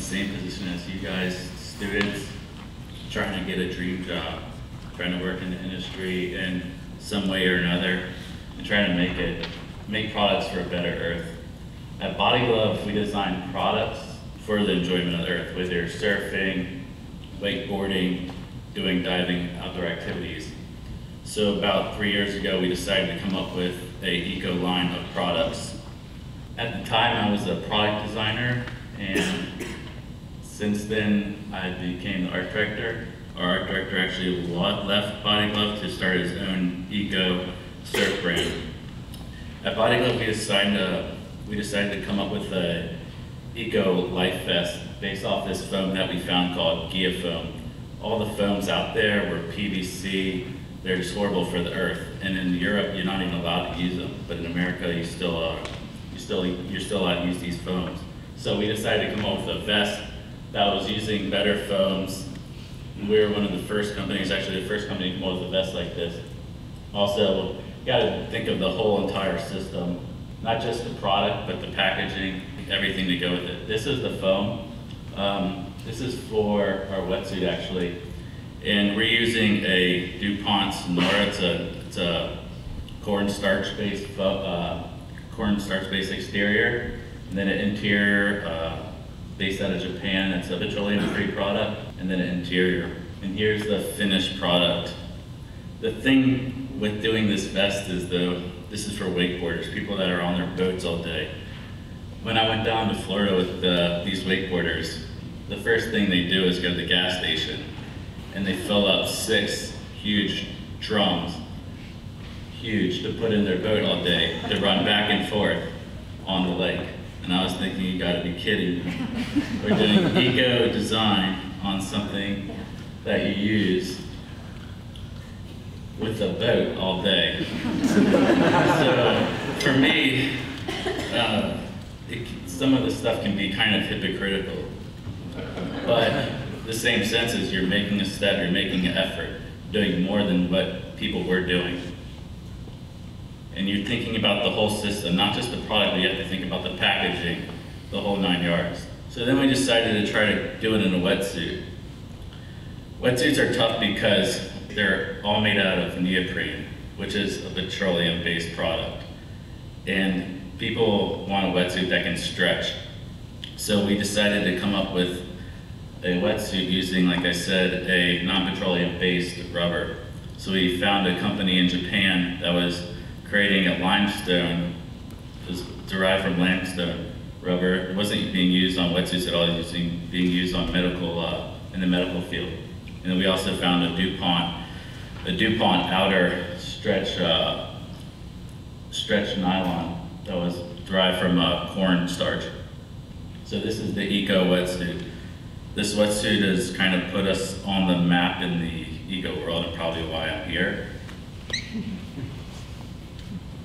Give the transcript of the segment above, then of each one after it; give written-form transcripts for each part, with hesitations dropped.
same position as you guys, students trying to get a dream job, trying to work in the industry in some way or another, and trying to make products for a better earth. At Body Glove, we design products for the enjoyment of the earth, whether surfing, wakeboarding, doing diving, outdoor activities. So about 3 years ago, we decided to come up with an eco line of products. At the time, I was a product designer, and since then, I became the art director. Our art director actually left Body Glove to start his own eco surf brand. At Body Glove, we decided to come up with a eco life vest based off this foam that we found called Gia foam. All the foams out there were PVC. They're just horrible for the earth. And in Europe, you're not even allowed to use them. But in America, you're still allowed to use these foams. So we decided to come up with a vest that was using better foams. And we were one of the first companies, actually the first company to come up with a vest like this. Also, you got to think of the whole entire system, not just the product, but the packaging, everything to go with it. This is the foam. This is for our wetsuit, actually. And we're using a DuPont Sonora. It's a cornstarch-based exterior, and then an interior based out of Japan. It's a petroleum-free product, and then an interior. And here's the finished product. The thing with doing this vest is, though, this is for wakeboarders, people that are on their boats all day. When I went down to Florida with these wakeboarders, the first thing they do is go to the gas station, and they fill up 6 huge drums, huge, to put in their boat all day, to run back and forth on the lake. And I was thinking, you gotta be kidding me. We're doing eco design on something that you use with a boat all day. So for me, some of this stuff can be kind of hypocritical. But the same sense is you're making a step, you're making an effort, doing more than what people were doing. And you're thinking about the whole system, not just the product, but you have to think about the packaging, the whole 9 yards. So then we decided to try to do it in a wetsuit. Wetsuits are tough because they're all made out of neoprene, which is a petroleum-based product. And people want a wetsuit that can stretch. So we decided to come up with a wetsuit using, like I said, a non-petroleum based rubber. So we found a company in Japan that was creating a limestone, it was derived from limestone rubber. It wasn't being used on wetsuits at all, it was being used on in the medical field. And then we also found a DuPont outer stretch nylon that was derived from cornstarch. So this is the eco wetsuit. This wetsuit has kind of put us on the map in the eco world, and probably why I'm here.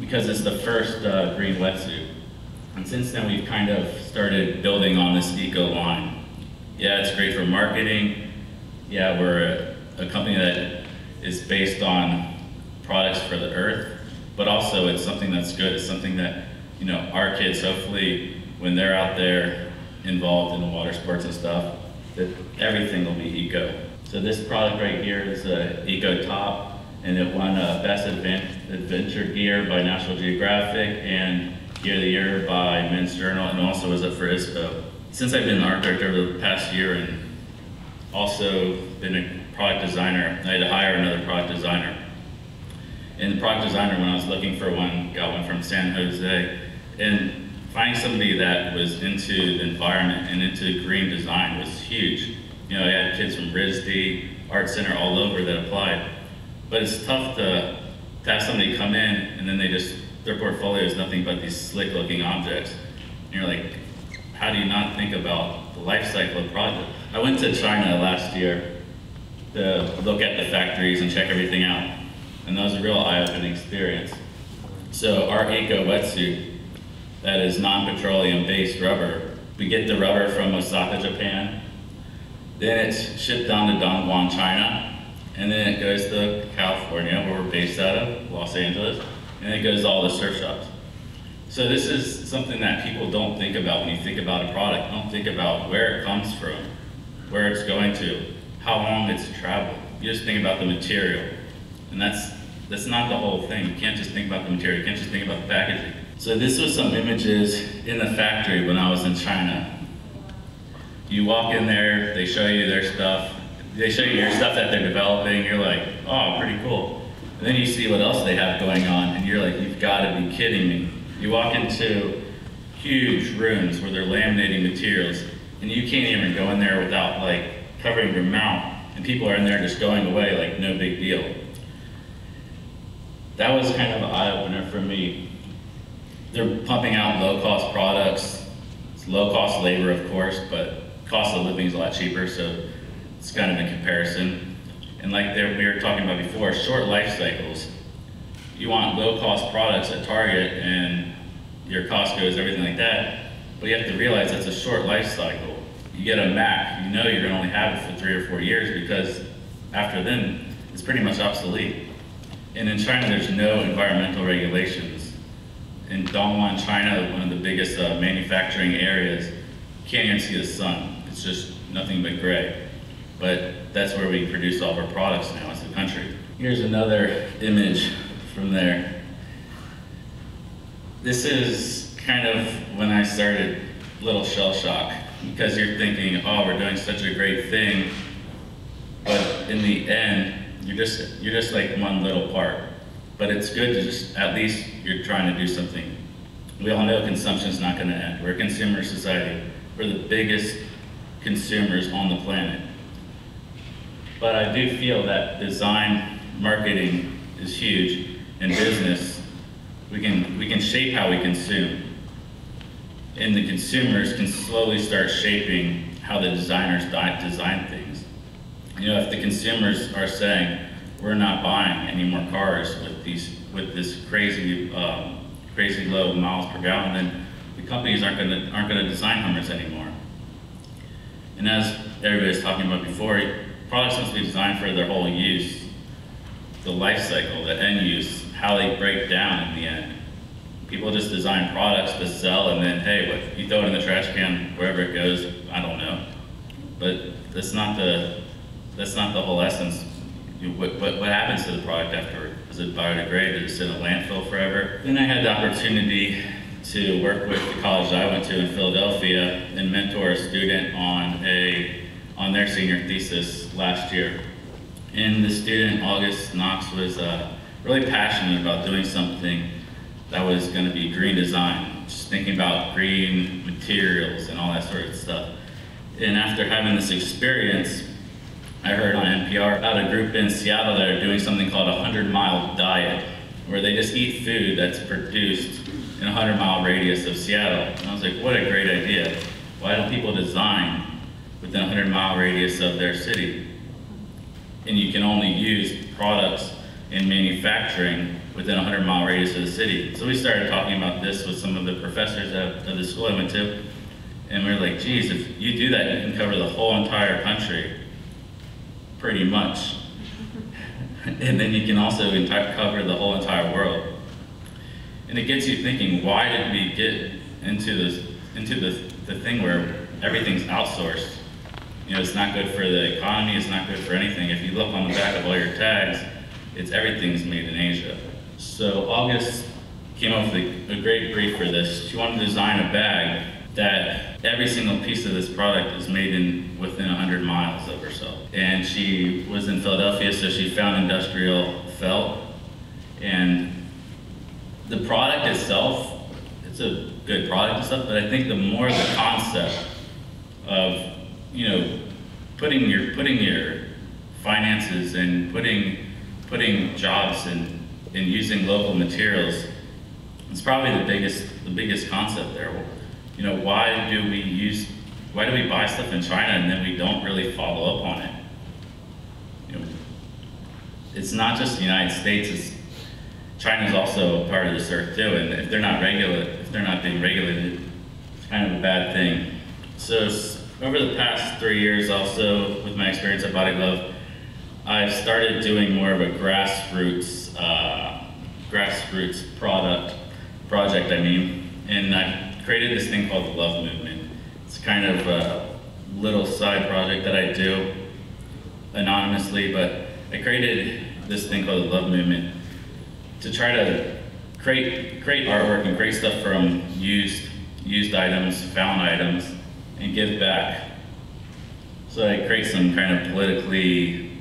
Because it's the first green wetsuit. And since then, we've kind of started building on this eco line. Yeah, it's great for marketing. Yeah, we're a company that is based on products for the earth, but also it's something that's good. It's something that, you know, our kids, hopefully, when they're out there involved in the water sports and stuff, that everything will be eco. So this product right here is an eco top, and it won Best Adventure Gear by National Geographic and Gear of the Year by Men's Journal, and also was up for ISPO. Since I've been an art director over the past year and also been a product designer, I had to hire another product designer. And the product designer, when I was looking for one, got one from San Jose. And finding somebody that was into the environment and into green design was huge. You know, I had kids from RISD, Art Center, all over that applied. But it's tough to have somebody come in and then their portfolio is nothing but these slick looking objects. And you're like, how do you not think about the life cycle of project? I went to China last year to look at the factories and check everything out. And that was a real eye-opening experience. So our eco wetsuit, that is non-petroleum based rubber, we get the rubber from Osaka, Japan. Then it's shipped down to Dongguan, China. And then it goes to California, where we're based out of, Los Angeles. And it goes to all the surf shops. So this is something that people don't think about when you think about a product. Don't think about where it comes from, where it's going to, how long it's traveled. You just think about the material. And that's not the whole thing. You can't just think about the material, you can't just think about the packaging. So this was some images in the factory when I was in China. You walk in there, they show you their stuff, they show you your stuff that they're developing, you're like, oh, pretty cool. And then you see what else they have going on, and you're like, you've got to be kidding me. You walk into huge rooms where they're laminating materials, and you can't even go in there without like covering your mouth, and people are in there just going away like no big deal. That was kind of an eye-opener for me. They're pumping out low-cost products. It's low-cost labor, of course, but cost of living is a lot cheaper, so it's kind of a comparison. And like we were talking about before, short life cycles. You want low-cost products at Target and your Costco's, everything like that, but you have to realize that's a short life cycle. You get a Mac, you know you're gonna only have it for 3 or 4 years because after then, it's pretty much obsolete. And in China, there's no environmental regulations. In Dongguan, China, one of the biggest manufacturing areas, you can't even see the sun. It's just nothing but gray. But that's where we produce all of our products now as a country. Here's another image from there. This is kind of when I started a little shell shock, because you're thinking, oh, we're doing such a great thing, but in the end, you're just like one little part. But it's good to just, at least you're trying to do something. We all know consumption's not gonna end. We're a consumer society. We're the biggest consumers on the planet. But I do feel that design, marketing is huge. In business, we can shape how we consume. And the consumers can slowly start shaping how the designers design things. You know, if the consumers are saying, we're not buying any more cars with this crazy low miles per gallon, then the companies aren't gonna design Hummers anymore. And as everybody's talking about before, products must be designed for their whole use, the life cycle, the end use, how they break down in the end. People just design products to sell, and then, hey, what, you throw it in the trash can, wherever it goes, I don't know. But that's not the whole essence. What happens to the product afterward? Does it biodegrade? Does it sit in a landfill forever? Then I had the opportunity to work with the college I went to in Philadelphia and mentor a student on their senior thesis last year. And the student, August Knox, was really passionate about doing something that was going to be green design, just thinking about green materials and all that sort of stuff. And after having this experience, I heard on NPR about a group in Seattle that are doing something called a 100-mile diet, where they just eat food that's produced in a 100-mile radius of Seattle. And I was like, what a great idea. Why don't people design within a 100-mile radius of their city? And you can only use products in manufacturing within a 100-mile radius of the city. So we started talking about this with some of the professors of the school I went to, and we were like, geez, if you do that, you can cover the whole entire country, pretty much. And then you can also cover the whole entire world. And it gets you thinking, why did we get into the thing where everything's outsourced? You know, it's not good for the economy, it's not good for anything. If you look on the back of all your tags, everything's made in Asia. So August came up with a great brief for this. She wanted to design a bag that every single piece of this product is made within 100 miles of herself. And she was in Philadelphia, so she found industrial felt. And the product itself, it's a good product and stuff, but I think the more the concept of, you know, putting your finances and putting jobs and using local materials, it's probably the biggest concept there. You know, why do we buy stuff in China and then we don't really follow up on it? You know, it's not just the United States, China's also a part of this earth too, and if they're not being regulated, it's kind of a bad thing. So over the past 3 years also, with my experience at Body Glove, I've started doing more of a grassroots product project, and I created this thing called the Love Movement. It's kind of a little side project that I do anonymously, but I created this thing called the Love Movement to try to create artwork and create stuff from used items, found items, and give back. So I create some kind of politically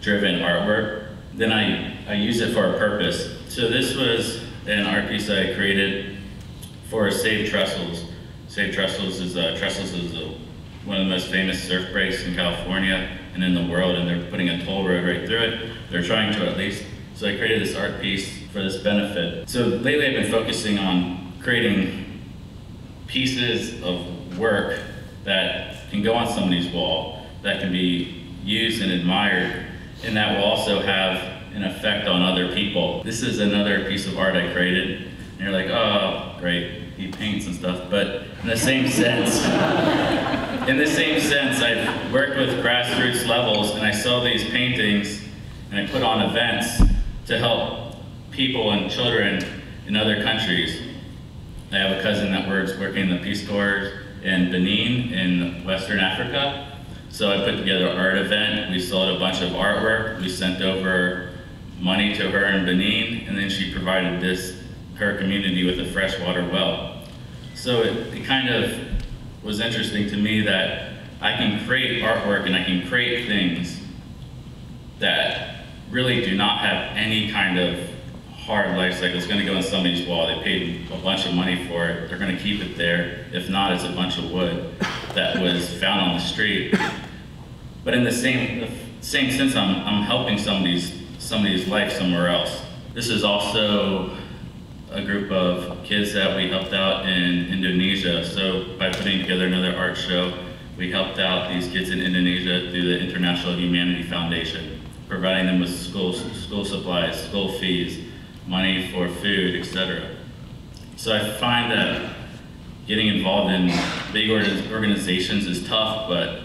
driven artwork. Then I use it for a purpose. So this was an art piece that I created for Save Trestles. Save Trestles is one of the most famous surf breaks in California and in the world, and they're putting a toll road right through it. They're trying to, at least. So I created this art piece for this benefit. So lately I've been focusing on creating pieces of work that can go on somebody's wall, that can be used and admired, and that will also have an effect on other people. This is another piece of art I created, and you're like, oh, great, he paints and stuff, but in the same sense, I've worked with grassroots levels, and I sell these paintings, and I put on events to help people and children in other countries. I have a cousin that works working in the Peace Corps in Benin in Western Africa. So I put together an art event. We sold a bunch of artwork. We sent over money to her in Benin, and then she provided her community with a freshwater well. So it kind of was interesting to me that I can create artwork and I can create things that really do not have any kind of hard life cycle. It's going to go on somebody's wall. They paid a bunch of money for it. They're going to keep it there. If not, it's a bunch of wood that was found on the street. But in the same sense, I'm helping somebody's life somewhere else. This is also a group of kids that we helped out in Indonesia. So by putting together another art show, we helped out these kids in Indonesia through the International Humanity Foundation, providing them with school supplies, school fees, money for food, etc. So I find that getting involved in big organizations is tough, but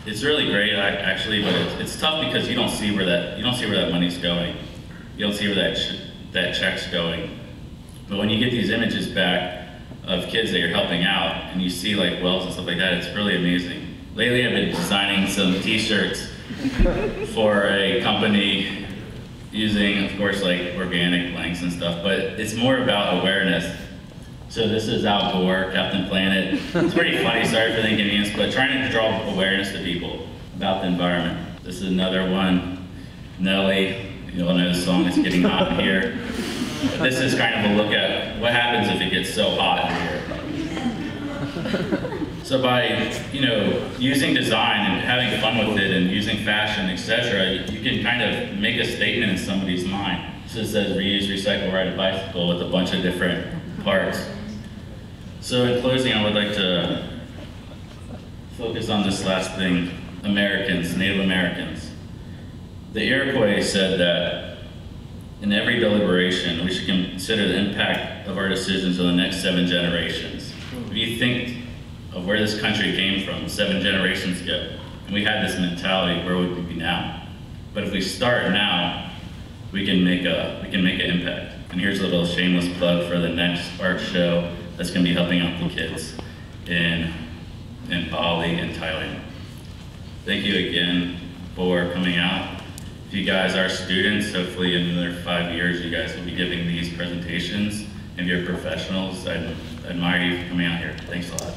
it's really great actually. But it's tough because you don't see where that money's going. You don't see where that check's going. But when you get these images back of kids that you're helping out, and you see like wells and stuff like that, it's really amazing. Lately, I've been designing some T-shirts for a company using, of course, like organic blanks and stuff, but it's more about awareness. So this is Al Gore, Captain Planet. It's pretty funny, sorry for the inconvenience, but trying to draw awareness to people about the environment. This is another one, Nelly. You all know the song, It's Getting Hot in Here. This is kind of a look at what happens if it gets so hot in here. So by using design and having fun with it and using fashion, etc., you can kind of make a statement in somebody's mind. So it says reuse, recycle, ride a bicycle with a bunch of different parts. So in closing, I would like to focus on this last thing, Americans, Native Americans. The Iroquois said that in every deliberation, we should consider the impact of our decisions on the next 7 generations. If you think of where this country came from 7 generations ago, and we had this mentality, where would we be now? But if we start now, we can make an impact. And here's a little shameless plug for the next art show that's going to be helping out the kids in Bali and Thailand. Thank you again for coming out. If you guys are students, hopefully in another 5 years, you guys will be giving these presentations. If you're professionals, I admire you for coming out here. Thanks a lot.